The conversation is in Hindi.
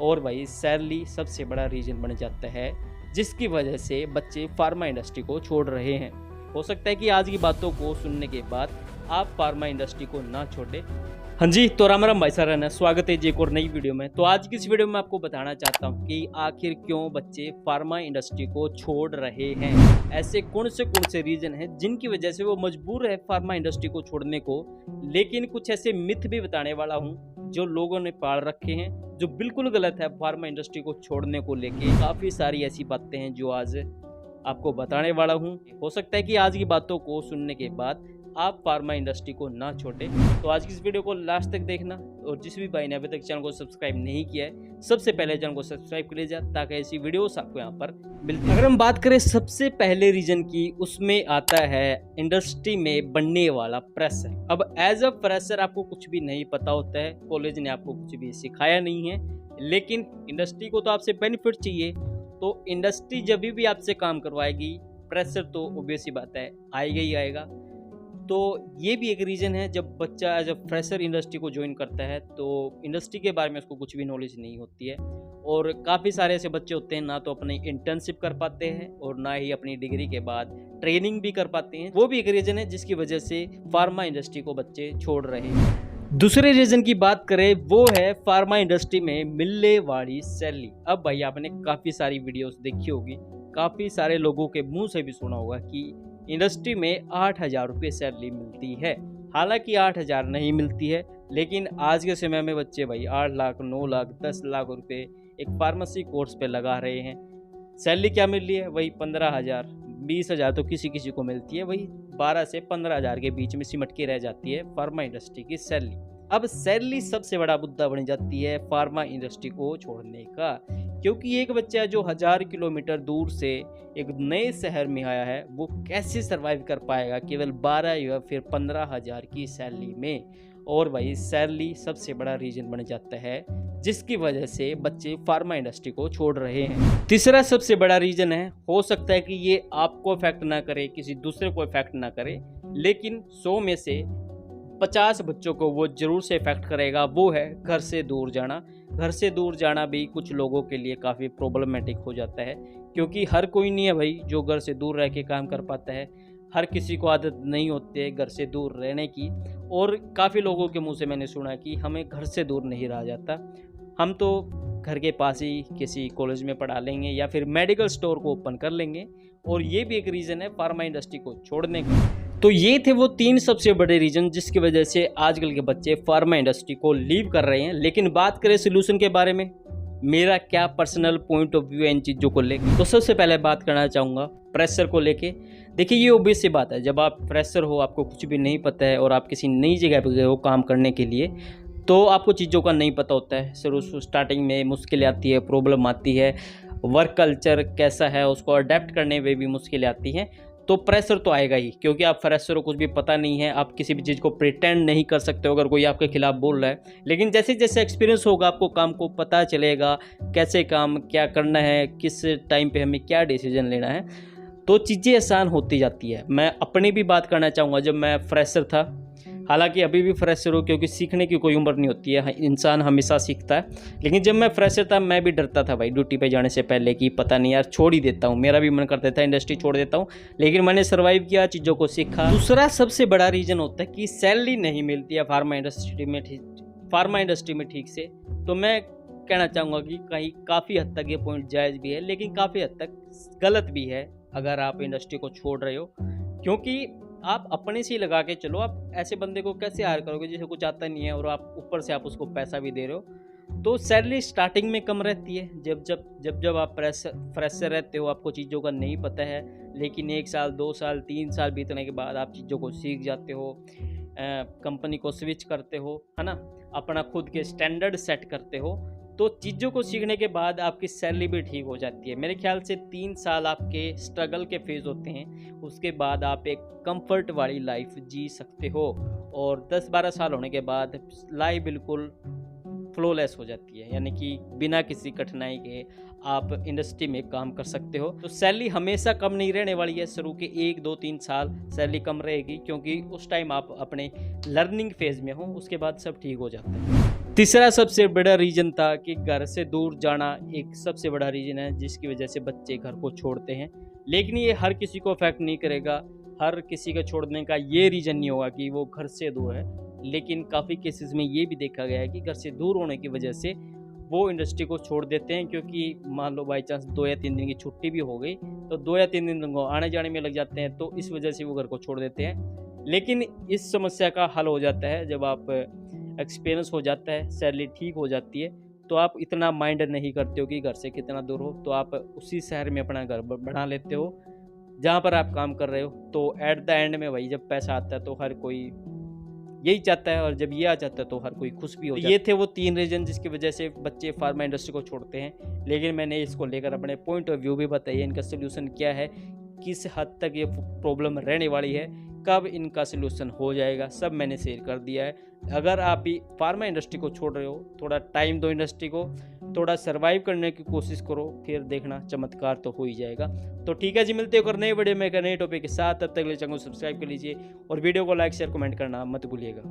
और भाई सैलरी सबसे बड़ा रीज़न बन जाता है जिसकी वजह से बच्चे फार्मा इंडस्ट्री को छोड़ रहे हैं। हो सकता है कि आज की बातों को सुनने के बाद आप फार्मा इंडस्ट्री को ना छोड़ें। हाँ जी, तो राम राम भाई साहब, स्वागत है जी एक और नई वीडियो में। तो आज की इस वीडियो में आपको बताना चाहता हूँ कि आखिर क्यों बच्चे फार्मा इंडस्ट्री को छोड़ रहे हैं। ऐसे कौन से रीज़न हैं जिनकी वजह से वो मजबूर है फार्मा इंडस्ट्री को छोड़ने को। लेकिन कुछ ऐसे मिथ भी बताने वाला हूँ जो लोगों ने पाल रखे हैं, जो बिल्कुल गलत है फार्मा इंडस्ट्री को छोड़ने को लेके। काफ़ी सारी ऐसी बातें हैं जो आज आपको बताने वाला हूँ। हो सकता है कि आज की बातों को सुनने के बाद आप फार्मा इंडस्ट्री को ना छोड़ें। तो आज की इस वीडियो को लास्ट तक देखना, और जिस भी भाई ने अभी तक चैनल को सब्सक्राइब नहीं किया है सबसे पहले चैनल को सब्सक्राइब कर लीजिए ताकि ऐसी वीडियोस आपको यहाँ पर मिलती है। अगर हम बात करें सबसे पहले रीजन की, उसमें आता है इंडस्ट्री में बनने वाला प्रेशर। अब एज अ फ्रेशर आपको कुछ भी नहीं पता होता है, कॉलेज ने आपको कुछ भी सिखाया नहीं है, लेकिन इंडस्ट्री को तो आपसे बेनिफिट चाहिए। तो इंडस्ट्री जब भी आपसे काम करवाएगी प्रेशर तो ऑब्वियस ही बात है आएगा ही आएगा। तो ये भी एक रीज़न है जब बच्चा एज अ फ्रेशर इंडस्ट्री को ज्वाइन करता है तो इंडस्ट्री के बारे में उसको कुछ भी नॉलेज नहीं होती है। और काफ़ी सारे ऐसे बच्चे होते हैं ना तो अपनी इंटर्नशिप कर पाते हैं और ना ही अपनी डिग्री के बाद ट्रेनिंग भी कर पाते हैं। वो भी एक रीज़न है जिसकी वजह से फार्मा इंडस्ट्री को बच्चे छोड़ रहे हैं। दूसरे रीजन की बात करें वो है फार्मा इंडस्ट्री में मिलने वाली सैलरी। अब भाई आपने काफ़ी सारी वीडियोस देखी होगी, काफ़ी सारे लोगों के मुंह से भी सुना होगा कि इंडस्ट्री में 8,000 रुपये सैलरी मिलती है। हालांकि 8,000 नहीं मिलती है, लेकिन आज के समय में बच्चे भाई 8 लाख 9 लाख 10 लाख रुपये एक फार्मेसी कोर्स पे लगा रहे हैं। सैलरी क्या मिल रही है? वही 15,000 20,000 तो किसी किसी को मिलती है, वही 12 से 15,000 के बीच में सिमट के रह जाती है फार्मा इंडस्ट्री की सैलरी। अब सैलरी सबसे बड़ा मुद्दा बन जाती है फार्मा इंडस्ट्री को छोड़ने का, क्योंकि एक बच्चा जो 1000 किलोमीटर दूर से एक नए शहर में आया है वो कैसे सरवाइव कर पाएगा केवल 12 या फिर 15,000 की सैलरी में। और भाई सैलरी सबसे बड़ा रीजन बन जाता है जिसकी वजह से बच्चे फार्मा इंडस्ट्री को छोड़ रहे हैं। तीसरा सबसे बड़ा रीजन है, हो सकता है कि ये आपको इफेक्ट ना करे, किसी दूसरे को इफेक्ट ना करे, लेकिन 100 में से 50 बच्चों को वो जरूर से इफेक्ट करेगा, वो है घर से दूर जाना। घर से दूर जाना भी कुछ लोगों के लिए काफ़ी प्रॉब्लमेटिक हो जाता है, क्योंकि हर कोई नहीं है भाई जो घर से दूर रह के काम कर पाता है। हर किसी को आदत नहीं होती है घर से दूर रहने की, और काफ़ी लोगों के मुंह से मैंने सुना कि हमें घर से दूर नहीं रहा जाता, हम तो घर के पास ही किसी कॉलेज में पढ़ा लेंगे या फिर मेडिकल स्टोर को ओपन कर लेंगे। और ये भी एक रीज़न है फार्मा इंडस्ट्री को छोड़ने का। तो ये थे वो 3 सबसे बड़े रीजन जिसकी वजह से आजकल के बच्चे फार्मा इंडस्ट्री को लीव कर रहे हैं। लेकिन बात करें सोल्यूशन के बारे में, मेरा क्या पर्सनल पॉइंट ऑफ व्यू है इन चीज़ों को लेकर, तो सबसे पहले बात करना चाहूँगा प्रेशर को लेके। देखिए ये ऑब्वियस सी बात है, जब आप फ्रेशर हो, आपको कुछ भी नहीं पता है और आप किसी नई जगह पर गए हो काम करने के लिए, तो आपको चीज़ों का नहीं पता होता है। शुरू स्टार्टिंग में मुश्किल आती है, प्रॉब्लम आती है, वर्क कल्चर कैसा है उसको अडेप्ट करने में भी मुश्किल आती हैं। तो प्रेशर तो आएगा ही, क्योंकि आप फ्रेशर हो, कुछ भी पता नहीं है, आप किसी भी चीज़ को प्रिटेंड नहीं कर सकते हो अगर कोई आपके खिलाफ बोल रहा है। लेकिन जैसे जैसे एक्सपीरियंस होगा आपको काम को पता चलेगा कैसे काम क्या करना है, किस टाइम पे हमें क्या डिसीजन लेना है, तो चीज़ें आसान होती जाती है। मैं अपनी भी बात करना चाहूँगा, जब मैं फ्रेशर था, हालांकि अभी भी फ्रेशर हूँ क्योंकि सीखने की कोई उम्र नहीं होती है, इंसान हमेशा सीखता है। लेकिन जब मैं फ्रेशर था मैं भी डरता था भाई ड्यूटी पे जाने से पहले कि पता नहीं यार छोड़ ही देता हूँ, मेरा भी मन करता था इंडस्ट्री छोड़ देता हूँ, लेकिन मैंने सर्वाइव किया, चीज़ों को सीखा। दूसरा सबसे बड़ा रीज़न होता है कि सैलरी नहीं मिलती है फार्मा इंडस्ट्री में ठीक से। तो मैं कहना चाहूँगा कि कहीं काफ़ी हद तक ये पॉइंट जायज़ भी है, लेकिन काफ़ी हद तक गलत भी है अगर आप इंडस्ट्री को छोड़ रहे हो, क्योंकि आप अपने से ही लगा के चलो। आप ऐसे बंदे को कैसे हायर करोगे जिसे कुछ आता नहीं है और आप ऊपर से आप उसको पैसा भी दे रहे हो। तो सैलरी स्टार्टिंग में कम रहती है, जब आप फ्रेशर रहते हो, आपको चीज़ों का नहीं पता है। लेकिन 1 साल 2 साल 3 साल बीतने के बाद आप चीज़ों को सीख जाते हो, कंपनी को स्विच करते हो, है ना, अपना खुद के स्टैंडर्ड सेट करते हो, तो चीज़ों को सीखने के बाद आपकी सैलरी भी ठीक हो जाती है। मेरे ख्याल से 3 साल आपके स्ट्रगल के फेज़ होते हैं, उसके बाद आप एक कंफर्ट वाली लाइफ जी सकते हो, और 10-12 साल होने के बाद लाइफ बिल्कुल फ्लोलेस हो जाती है, यानी कि बिना किसी कठिनाई के आप इंडस्ट्री में काम कर सकते हो। तो सैलरी हमेशा कम नहीं रहने वाली है, शुरू के 1-2-3 साल सैलरी कम रहेगी, क्योंकि उस टाइम आप अपने लर्निंग फेज़ में हो, उसके बाद सब ठीक हो जाता है। तीसरा सबसे बड़ा रीज़न था कि घर से दूर जाना एक सबसे बड़ा रीज़न है जिसकी वजह से बच्चे घर को छोड़ते हैं। लेकिन ये हर किसी को अफेक्ट नहीं करेगा, हर किसी का छोड़ने का ये रीज़न नहीं होगा कि वो घर से दूर है। लेकिन काफ़ी केसेस में ये भी देखा गया है कि घर से दूर होने की वजह से वो इंडस्ट्री को छोड़ देते हैं, क्योंकि मान लो बाई चांस 2 या 3 दिन की छुट्टी भी हो गई, तो 2 या 3 दिन उनको आने-जाने में लग जाते हैं, तो इस वजह से वो घर को छोड़ देते हैं। लेकिन इस समस्या का हल हो जाता है जब आप एक्सपीरियंस हो जाता है, सैलरी ठीक हो जाती है, तो आप इतना माइंड नहीं करते हो कि घर से कितना दूर हो, तो आप उसी शहर में अपना घर बना लेते हो जहाँ पर आप काम कर रहे हो। तो एट द एंड में वही जब पैसा आता है तो हर कोई यही चाहता है, और जब ये आ जाता है तो हर कोई खुश भी हो जाता है। ये थे वो 3 रीज़न जिसकी वजह से बच्चे फार्मा इंडस्ट्री को छोड़ते हैं। लेकिन मैंने इसको लेकर अपने पॉइंट ऑफ व्यू भी बताइए, इनका सोल्यूशन क्या है, किस हद तक ये प्रॉब्लम रहने वाली है, कब इनका सोल्यूशन हो जाएगा, सब मैंने शेयर कर दिया है। अगर आप भी फार्मा इंडस्ट्री को छोड़ रहे हो, थोड़ा टाइम दो इंडस्ट्री को, थोड़ा सर्वाइव करने की कोशिश करो, फिर देखना चमत्कार तो हो ही जाएगा। तो ठीक है जी, मिलते हो नए वीडियो में एक नए टॉपिक के साथ। तब तक के लिए चैनल को सब्सक्राइब कर लीजिए और वीडियो को लाइक शेयर कमेंट करना मत भूलिएगा।